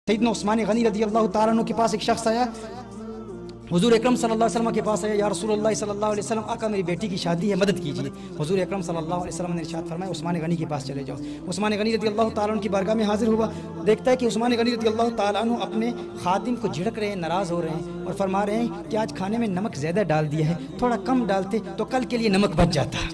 سیدنا عثمان غنی رضی اللہ تعالیٰ عنہ کے پاس ایک شخص آیا، حضور اکرم صلی اللہ علیہ وسلم کے پاس آیا، یا رسول اللہ صلی اللہ علیہ وسلم، آقا میری بیٹی کی شادی ہے، مدد کیجیے۔ حضور اکرم صلی اللہ علیہ وسلم نے ارشاد فرمایا عثمان غنی کے پاس چلے جاؤ۔ عثمان غنی رضی اللہ تعالیٰ عنہ کی بارگاہ میں حاضر ہوا، دیکھتا ہے کہ عثمان غنی رضی اللہ تعالیٰ عنہ اپنے خادم کو جھڑک رہے ہیں، ناراض ہو رہے ہیں اور فرما رہے ہیں کہ آج کھانے میں نمک زیادہ ڈال دیا ہے، تھوڑا کم ڈالتے تو کل کے لیے نمک بچ جاتا۔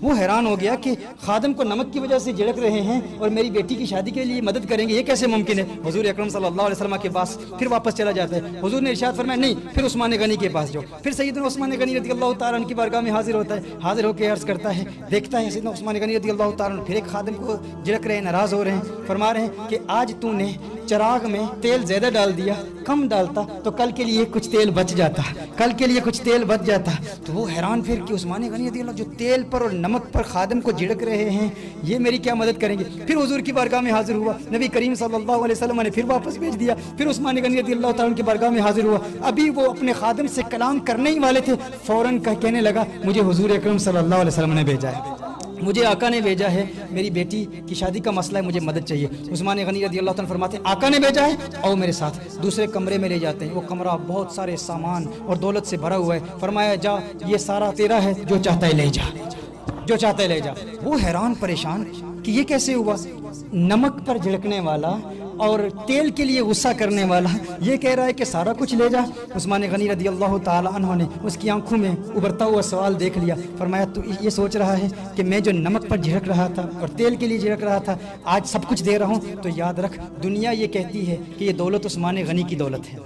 وہ حیران ہو گیا کہ خادم کو نمک کی وجہ سے جھڑک رہے ہیں اور میری بیٹی کی شادی کے لیے مدد کریں گے، یہ کیسے ممکن ہے؟ حضور اکرم صلی اللہ علیہ وسلم کے پاس پھر واپس چلا جاتا ہے۔ حضور نے ارشاد فرمایا نہیں، پھر عثمان غنی کے پاس جاؤ۔ پھر سیدنا عثمان غنی رضی اللہ تعالیٰ عنہ کی بارگاہ میں حاضر ہوتا ہے، حاضر ہو کے عرض کرتا ہے، دیکھتا ہے سیدنا عثمان غنی رضی اللہ تعالیٰ عنہ پھر ایک خادم کو جھڑک رہے ہیں، ناراض ہو رہے ہیں، فرما رہے ہیں کہ آج تو نے چراغ میں تیل زیادہ ڈال دیا، کم ڈالتا تو کل کے لیے کچھ تیل بچ جاتا، کل کے لیے کچھ تیل بچ جاتا۔ تو وہ حیران پھر کہ عثمان غنی رضی اللہ جو تیل پر اور نمک پر خادم کو جھڑک رہے ہیں، یہ میری کیا مدد کریں گے؟ پھر حضور کی بارگاہ میں حاضر ہوا، نبی کریم صلی اللہ علیہ وسلم نے پھر واپس بھیج دیا۔ پھر عثمان غنی رضی اللہ تعالیٰ کی بارگاہ میں حاضر ہوا، ابھی وہ اپنے خادم سے کلام کرنے ہی والے تھے، فوراً کہنے لگا مجھے حضور اکرم صلی اللہ علیہ وسلم نے بھیجا ہے، مجھے آقا نے بھیجا ہے، میری بیٹی کی شادی کا مسئلہ ہے، مجھے مدد چاہیے۔ عثمان غنی رضی اللہ تعالیٰ فرماتے ہیں آقا نے بھیجا ہے، آؤ میرے ساتھ۔ دوسرے کمرے میں لے جاتے ہیں، وہ کمرہ بہت سارے سامان اور دولت سے بھرا ہوا ہے، فرمایا جا یہ سارا تیرا ہے، جو چاہتا ہے لے جا، جو چاہتا ہے لے جا۔ وہ حیران پریشان کہ یہ کیسے ہوا؟ نمک پر جھڑکنے والا اور تیل کے لیے غصہ کرنے والا یہ کہہ رہا ہے کہ سارا کچھ لے جا۔ عثمان غنی رضی اللہ تعالیٰ عنہ نے اس کی آنکھوں میں ابھرتا ہوا سوال دیکھ لیا، فرمایا تو یہ سوچ رہا ہے کہ میں جو نمک پر جھڑک رہا تھا اور تیل کے لیے جھڑک رہا تھا آج سب کچھ دے رہا ہوں؟ تو یاد رکھ دنیا یہ کہتی ہے کہ یہ دولت عثمان غنی کی دولت ہے،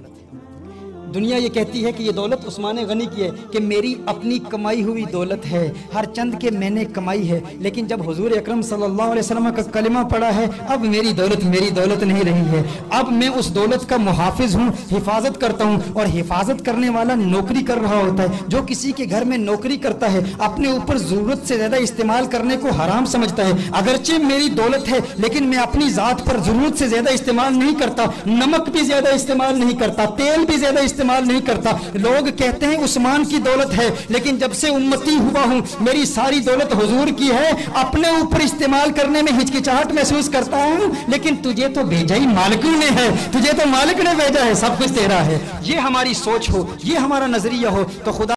دنیا یہ کہتی ہے کہ یہ دولت عثمان غنی کی ہے، کہ میری اپنی کمائی ہوئی دولت ہے، ہر چند کے میں نے کمائی ہے، لیکن جب حضور اکرم صلی اللہ علیہ وسلم کا کلمہ پڑا ہے اب میری دولت نہیں رہی ہے، اب میں اس دولت کا محافظ ہوں، حفاظت کرتا ہوں۔ اور حفاظت کرنے والا نوکری کر رہا ہوتا ہے، جو کسی کے گھر میں نوکری کرتا ہے اپنے اوپر ضرورت سے زیادہ استعمال کرنے کو حرام سمجھتا ہے۔ اگرچہ میری دولت ہے لیکن میں اپنی ذات پر ضرورت سے زیادہ استعمال نہیں کرتا، نمک بھی زیادہ استعمال نہیں کرتا، تیل بھی زیادہ استعمال نہیں کرتا۔ لوگ کہتے ہیں عثمان کی دولت ہے، لیکن جب سے امتی ہوا ہوں میری ساری دولت حضور کی ہے، اپنے اوپر استعمال کرنے میں ہچکچاہٹ محسوس کرتا ہوں، لیکن تجھے تو بھیجا ہی مالک نے ہے، تجھے تو مالک نے بھیجا ہے، سب کچھ تیرا ہے۔ یہ ہماری سوچ ہو، یہ ہمارا نظریہ ہو تو خدا